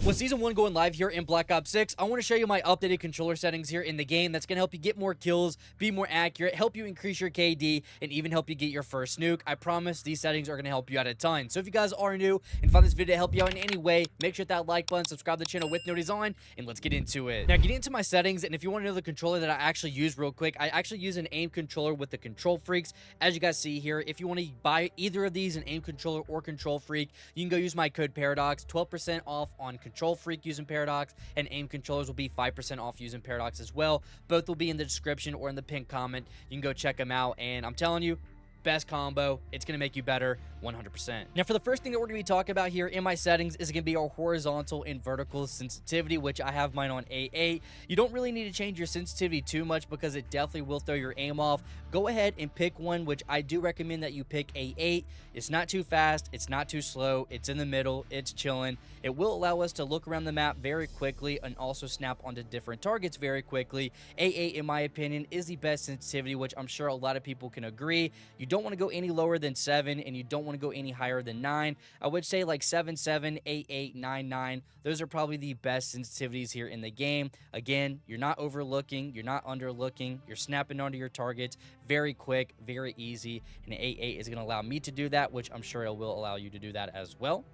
With Season 1 going live here in Black Ops 6, I want to show you my updated controller settings here in the game that's going to help you get more kills, be more accurate, help you increase your KD, and even help you get your first nuke. I promise these settings are going to help you out a ton. So if you guys are new and find this video to help you out in any way, make sure to hit that like button, subscribe to the channel with notifications on, and let's get into it. Now, getting into my settings, and if you want to know the controller that I actually use real quick, I actually use an aim controller with the Control Freaks. As you guys see here, if you want to buy either of these, an aim controller or Control Freak, you can go use my code Paradox, 12% off on Control Freak using Paradox, and aim controllers will be 5% off using Paradox as well. Both will be in the description or in the pinned comment. You can go check them out, and I'm telling you, best combo. It's going to make you better 100%. Now, for the first thing that we're going to be talking about here in my settings is going to be our horizontal and vertical sensitivity, which I have mine on A8. You don't really need to change your sensitivity too much because it definitely will throw your aim off. Go ahead and pick one, which I do recommend that you pick A8. It's not too fast. It's not too slow. It's in the middle. It's chilling. It will allow us to look around the map very quickly and also snap onto different targets very quickly. A8, in my opinion, is the best sensitivity, which I'm sure a lot of people can agree. You don't want to go any lower than 7, and you don't want to go any higher than 9. I would say like 7, 7, 8, 8, 9, 9. Those are probably the best sensitivities here in the game. Again, you're not overlooking, you're not underlooking, you're snapping onto your targets very quick, very easy, and A8 is going to allow me to do that, which I'm sure it will allow you to do that as well.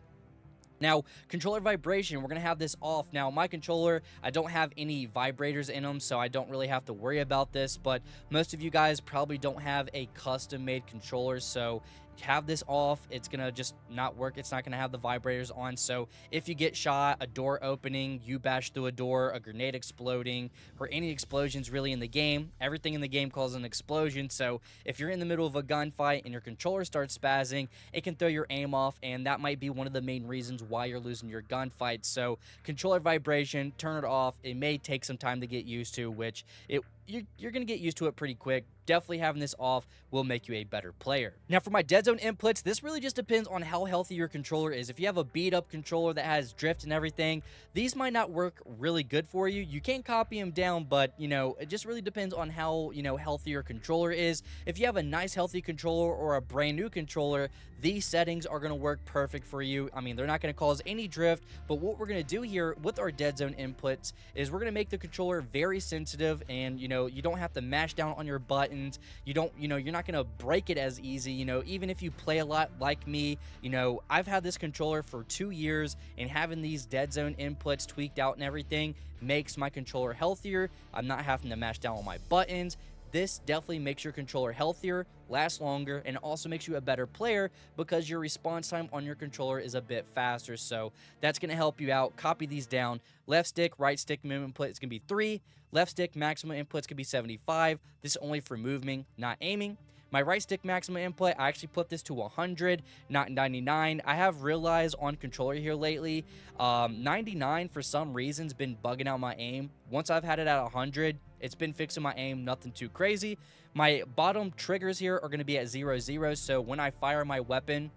Now, controller vibration, we're going to have this off. Now, my controller, I don't have any vibrators in them, so I don't really have to worry about this, but most of you guys probably don't have a custom-made controller, so have this off. It's gonna just not work. It's not gonna have the vibrators on. So if you get shot, a door opening, you bash through a door, a grenade exploding, or any explosions really in the game, everything in the game calls an explosion. So if you're in the middle of a gunfight and your controller starts spazzing, it can throw your aim off, and that might be one of the main reasons why you're losing your gunfight. So controller vibration, turn it off. It may take some time to get used to, which you're going to get used to it pretty quick. Definitely having this off will make you a better player. Now, for my dead zone inputs, this really just depends on how healthy your controller is. If you have a beat up controller that has drift and everything, these might not work really good for you. You can copy them down, but it just really depends on how healthy your controller is. If you have a nice healthy controller or a brand new controller, these settings are going to work perfect for you. I mean, they're not going to cause any drift, but what we're going to do here with our dead zone inputs is we're going to make the controller very sensitive, and you don't have to mash down on your buttons. You don't, you're not going to break it as easy. Even if you play a lot like me, I've had this controller for 2 years, and having these dead zone inputs tweaked out and everything makes my controller healthier. I'm not having to mash down on my buttons. This definitely makes your controller healthier, lasts longer, and also makes you a better player because your response time on your controller is a bit faster. So that's going to help you out. Copy these down. Left stick, right stick minimum input is going to be 3. Left stick maximum input is going to be 75. This is only for moving, not aiming. My right stick maximum input, I actually put this to 100, not 99. I have realized on controller here lately, 99 for some reason's been bugging out my aim. Once I've had it at 100, it's been fixing my aim, nothing too crazy. My bottom triggers here are going to be at 0, 0, so when I fire my weapon,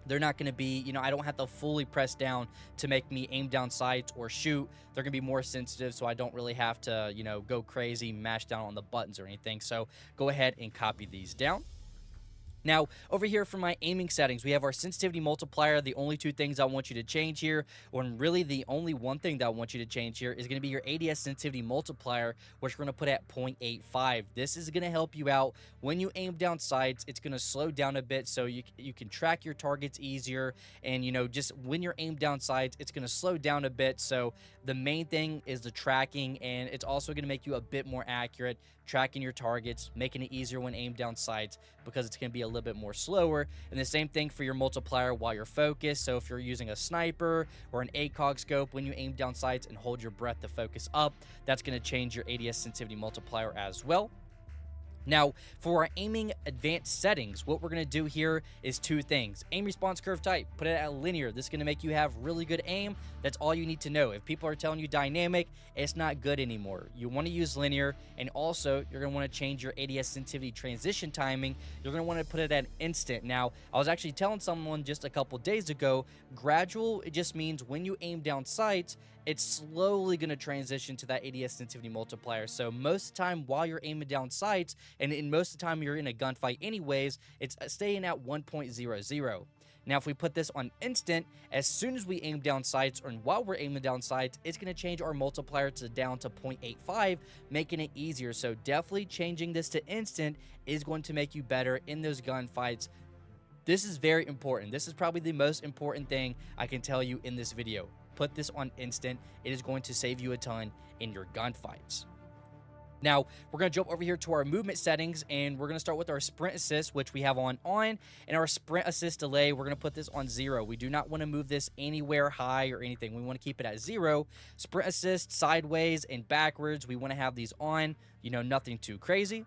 they're not going to be, I don't have to fully press down to make me aim down sights or shoot. They're going to be more sensitive, so I don't really have to, go crazy, mash down on the buttons or anything. So go ahead and copy these down. Now, over here for my aiming settings, we have our sensitivity multiplier. The only 2 things I want you to change here, or really the only one thing that I want you to change here, is going to be your ADS sensitivity multiplier, which we're going to put at 0.85. This is going to help you out when you aim down sights. It's going to slow down a bit so you can track your targets easier, and just when you're aimed down sights, it's going to slow down a bit. So the main thing is the tracking, and it's also going to make you a bit more accurate tracking your targets, making it easier when aimed down sights because it's going to be a little bit more slower. And the same thing for your multiplier while you're focused. So if you're using a sniper or an ACOG scope, when you aim down sights and hold your breath to focus up, that's going to change your ADS sensitivity multiplier as well. Now, for our aiming advanced settings, what we're going to do here is 2 things. Aim response curve type, put it at linear. This is going to make you have really good aim. That's all you need to know. If people are telling you dynamic, it's not good anymore. You want to use linear, and also you're going to want to change your ADS sensitivity transition timing. You're going to want to put it at instant. Now, I was actually telling someone just a couple days ago, gradual, it just means when you aim down sights, it's slowly going to transition to that ADS sensitivity multiplier. So most of the time while you're aiming down sights, and in most of the time you're in a gunfight anyways, it's staying at 1.00. Now, if we put this on instant, as soon as we aim down sights, or while we're aiming down sights, it's going to change our multiplier to down to 0.85, making it easier. So definitely changing this to instant is going to make you better in those gunfights. This is very important. This is probably the most important thing I can tell you in this video. Put this on instant. It is going to save you a ton in your gunfights. Now, we're going to jump over here to our movement settings, and we're going to start with our sprint assist, which we have on, and our sprint assist delay, we're going to put this on 0. We do not want to move this anywhere high or anything. We want to keep it at 0. Sprint assist, sideways, and backwards, we want to have these on, nothing too crazy.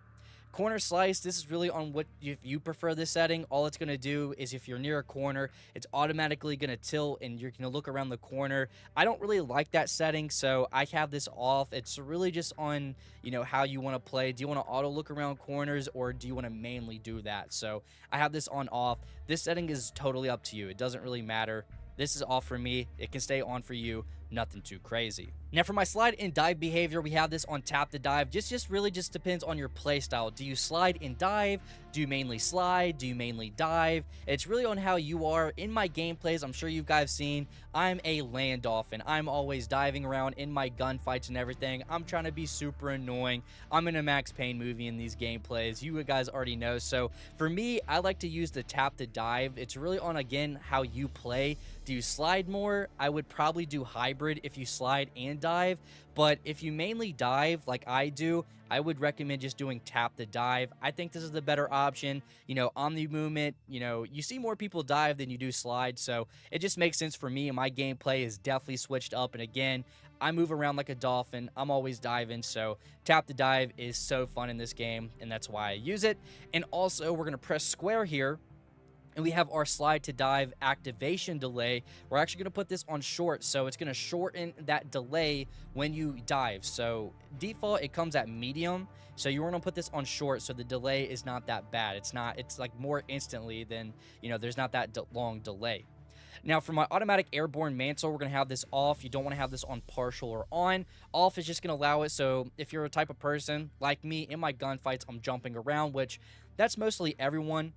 Corner slice, this is really on what, if you prefer this setting, all it's going to do is if you're near a corner, it's automatically going to tilt and you're going to look around the corner. I don't really like that setting, so I have this off. It's really just on, how you want to play. Do you want to auto look around corners, or do you want to mainly do that? So I have this on off. This setting is totally up to you. It doesn't really matter. This is off for me. It can stay on for you. Nothing too crazy. Now, for my slide and dive behavior, we have this on tap to dive. Just really depends on your play style. Do you slide and dive? Do you mainly slide? Do you mainly dive? It's really on how you are. In my gameplays, I'm sure you guys seen, I'm a land dolphin. I'm always diving around in my gunfights and everything. I'm trying to be super annoying. I'm in a Max Payne movie in these gameplays. You guys already know. So for me, I like to use the tap to dive. It's really on, again, how you play. Do you slide more? I would probably do hybrid if you slide and dive, but if you mainly dive like I do, I would recommend just doing tap to dive. I think this is the better option. On the movement, you see more people dive than you do slide, so it just makes sense for me, and my gameplay is definitely switched up. And again, I move around like a dolphin. I'm always diving, so tap to dive is so fun in this game, and that's why I use it. And also, we're going to press square here, and we have our slide to dive activation delay. We're actually going to put this on short, so it's going to shorten that delay when you dive. So default, it comes at medium, so you want to put this on short so the delay is not that bad. It's like more instantly than, there's not that long delay. Now, for my automatic airborne mantle, we're going to have this off. You don't want to have this on partial or on. Off is just going to allow it, so if you're a type of person like me, in my gunfights, I'm jumping around, which that's mostly everyone.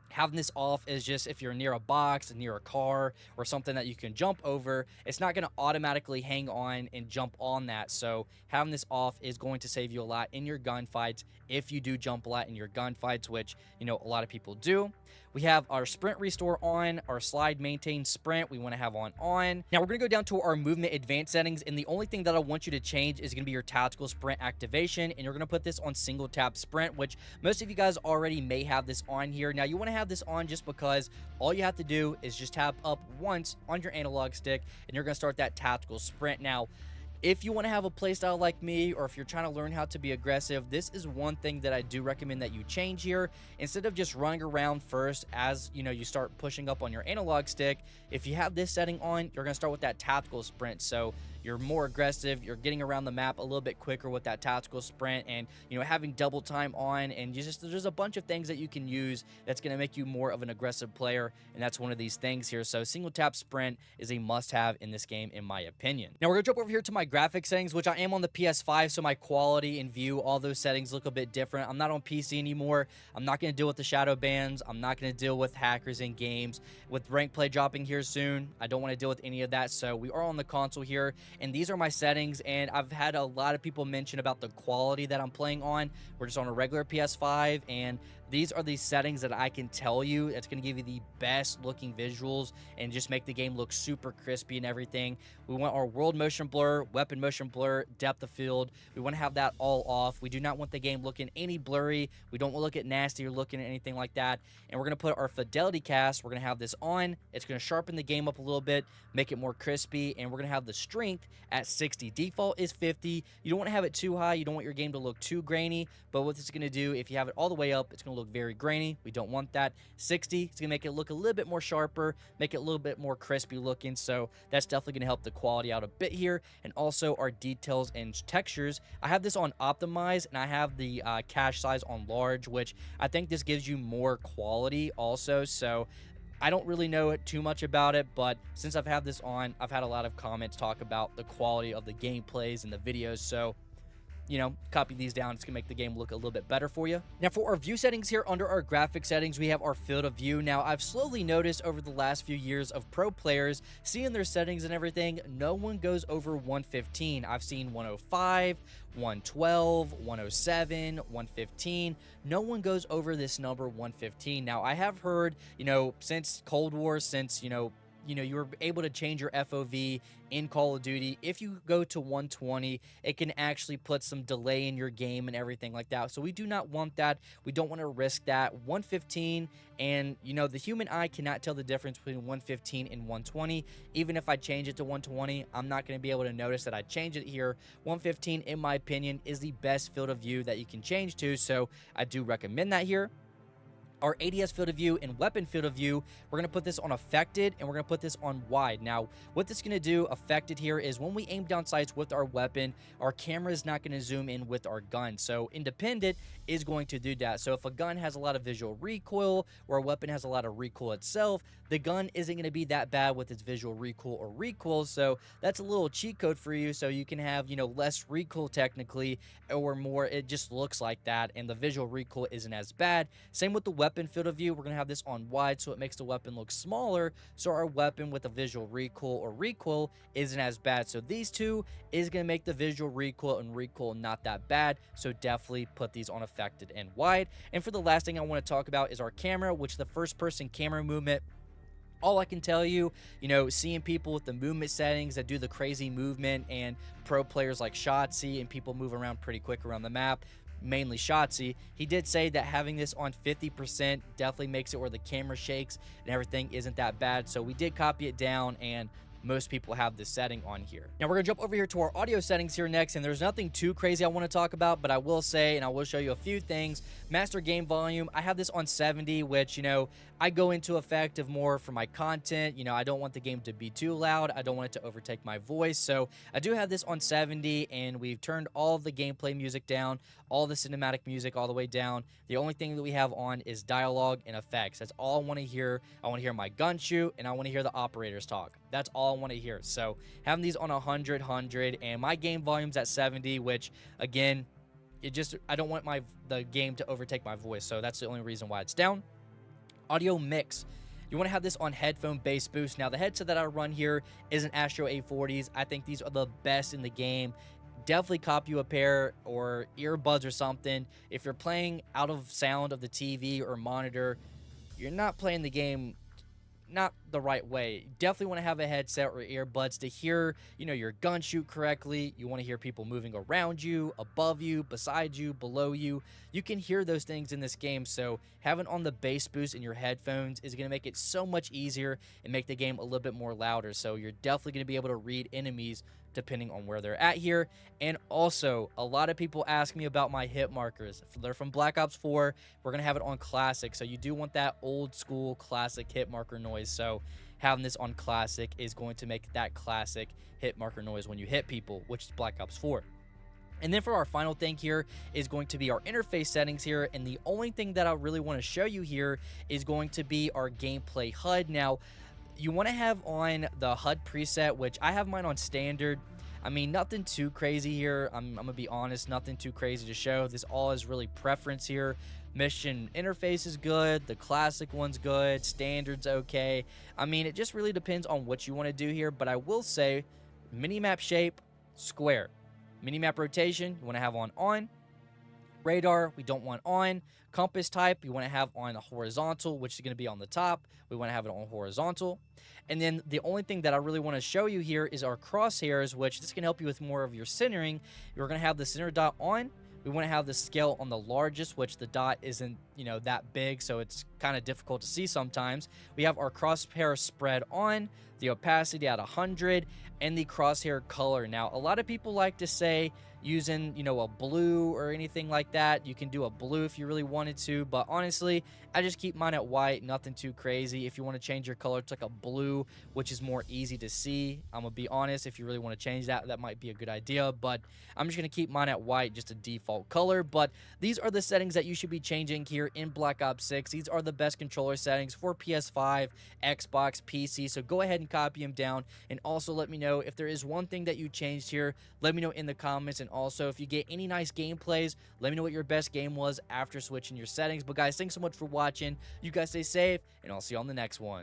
Having this off is just if you're near a box, near a car, or something that you can jump over, it's not going to automatically hang on and jump on that. So having this off is going to save you a lot in your gunfights if you do jump a lot in your gunfights, which, a lot of people do. We have our sprint restore on, our slide maintain sprint we want to have on. Now we're going to go down to our movement advanced settings, and the only thing that I want you to change is going to be your tactical sprint activation, and you're going to put this on single tap sprint, which most of you guys already may have this on here. Now you want to have this on just because all you have to do is just tap up once on your analog stick, and you're going to start that tactical sprint. Now, if you want to have a playstyle like me, or if you're trying to learn how to be aggressive, this is one thing that I do recommend that you change here. Instead of just running around first as, you start pushing up on your analog stick, if you have this setting on, you're going to start with that tactical sprint. So you're more aggressive, you're getting around the map a little bit quicker with that tactical sprint, and having double time on, and there's a bunch of things that you can use that's going to make you more of an aggressive player, and that's one of these things here. So single tap sprint is a must-have in this game, in my opinion. Now we're going to jump over here to my graphics settings, which I am on the PS5, so my quality and view, all those settings look a bit different. I'm not on PC anymore. I'm not going to deal with the shadow bans. I'm not going to deal with hackers in games. With rank play dropping here soon, I don't want to deal with any of that, so we are on the console here. And these are my settings, and I've had a lot of people mention about the quality that I'm playing on. We're just on a regular PS5, and these are the settings that I can tell you that's going to give you the best looking visuals and just make the game look super crispy and everything. We want our world motion blur, weapon motion blur, depth of field. We want to have that all off. We do not want the game looking any blurry. We don't want to look at nasty or looking at anything like that. And we're going to put our fidelity cast. We're going to have this on. It's going to sharpen the game up a little bit, make it more crispy, and we're going to have the strength at 60. Default is 50. You don't want to have it too high. You don't want your game to look too grainy, but what it's going to do, if you have it all the way up, it's going to look very grainy. We don't want that. 60, it's going to make it look a little bit more sharper, make it a little bit more crispy looking, so that's definitely going to help the quality out a bit here. And also our details and textures, I have this on optimize, and I have the cache size on large, which I think this gives you more quality also. So I don't really know too much about it, but since I've had this on, I've had a lot of comments talk about the quality of the gameplays and the videos, so copy these down. It's gonna make the game look a little bit better for you. Now for our view settings here, under our graphic settings, we have our field of view. Now I've slowly noticed over the last few years of pro players, seeing their settings and everything, no one goes over 115. I've seen 105, 112, 107, 115. No one goes over this number 115. Now I have heard, since Cold War, since, you were able to change your FOV in Call of Duty. If you go to 120, it can actually put some delay in your game and everything like that. So we do not want that. We don't want to risk that. 115, and the human eye cannot tell the difference between 115 and 120. Even if I change it to 120, I'm not going to be able to notice that I changed it here. 115, in my opinion, is the best field of view that you can change to, so I do recommend that here. Our ADS field of view and weapon field of view, we're going to put this on affected, and we're going to put this on wide. Now, what this is going to do, affected here, is when we aim down sights with our weapon, our camera is not going to zoom in with our gun. So independent is going to do that. So if a gun has a lot of visual recoil, or a weapon has a lot of recoil itself, the gun isn't going to be that bad with its visual recoil or recoil. So that's a little cheat code for you, so you can have, less recoil technically, or more, it just looks like that, and the visual recoil isn't as bad. Same with the weapon field of view. We're going to have this on wide, so it makes the weapon look smaller, so our weapon with a visual recoil or recoil isn't as bad. So these two is going to make the visual recoil and recoil not that bad, so definitely put these on affected and wide. And for the last thing I want to talk about is our camera, which the first person camera movement. All I can tell you, seeing people with the movement settings that do the crazy movement, and pro players like Shotzi, and people move around pretty quick around the map, mainly Shotzi, he did say that having this on 50% definitely makes it where the camera shakes and everything isn't that bad. So we did copy it down, and most people have this setting on here. Now we're gonna jump over here to our audio settings here next, and there's nothing too crazy I want to talk about, but I will say, and I will show you a few things. Master game volume, I have this on 70, which, I go into effect of more for my content. I don't want the game to be too loud. I don't want it to overtake my voice. So I do have this on 70, and we've turned all of the gameplay music down, all the cinematic music all the way down. The only thing that we have on is dialogue and effects. That's all I want to hear. I want to hear my gun shoot, and I want to hear the operators talk. That's all I want to hear. So having these on 100, and my game volume's at 70, which again, I don't want the game to overtake my voice. So that's the only reason why it's down. Audio mix. You want to have this on headphone bass boost. Now the headset that I run here is an Astro 840s. I think these are the best in the game. Definitely copy you a pair or earbuds or something. If you're playing out of sound of the TV or monitor, you're not playing the game not the right way. Definitely want to have a headset or earbuds to hear, your gun shoot correctly. You want to hear people moving around you, above you, beside you, below you. You can hear those things in this game, so having on the bass boost in your headphones is going to make it so much easier and make the game a little bit more louder. So you're definitely going to be able to read enemies depending on where they're at here. And also, a lot of people ask me about my hit markers. They're from Black Ops 4. We're going to have it on classic, so you do want that old school classic hit marker noise. So having this on classic is going to make that classic hit marker noise when you hit people, which is Black Ops 4. And then for our final thing here is going to be our interface settings here, and the only thing that I really want to show you here is going to be our gameplay HUD. Now, you want to have on the HUD preset, which I have mine on standard. I mean, nothing too crazy here. I'm going to be honest, nothing too crazy to show. This all is really preference here. Mission interface is good. The classic one's good. Standard's okay. I mean, it just really depends on what you want to do here. But I will say, minimap shape, square. Minimap rotation, you want to have on. Radar, we don't want on. Compass type, you want to have on a horizontal, which is going to be on the top. We want to have it on horizontal. And then the only thing that I really want to show you here is our crosshairs, which this can help you with more of your centering. You're going to have the center dot on. We want to have the scale on the largest, which the dot isn't, that big, so it's kind of difficult to see sometimes. We have our crosshair spread on, the opacity at 100, and the crosshair color. Now, a lot of people like to say using, a blue or anything like that. You can do a blue if you really wanted to, but honestly, I just keep mine at white, nothing too crazy. If you want to change your color to like a blue, which is more easy to see, I'm gonna be honest, if you really want to change that, that might be a good idea, but I'm just gonna keep mine at white, just a default color. But these are the settings that you should be changing here here in Black Ops 6. These are the best controller settings for PS5, Xbox, PC, so go ahead and copy them down. And also let me know if there is one thing that you changed here. Let me know in the comments. And also, if you get any nice gameplays, let me know what your best game was after switching your settings. But guys, thanks so much for watching. You guys stay safe, and I'll see you on the next one.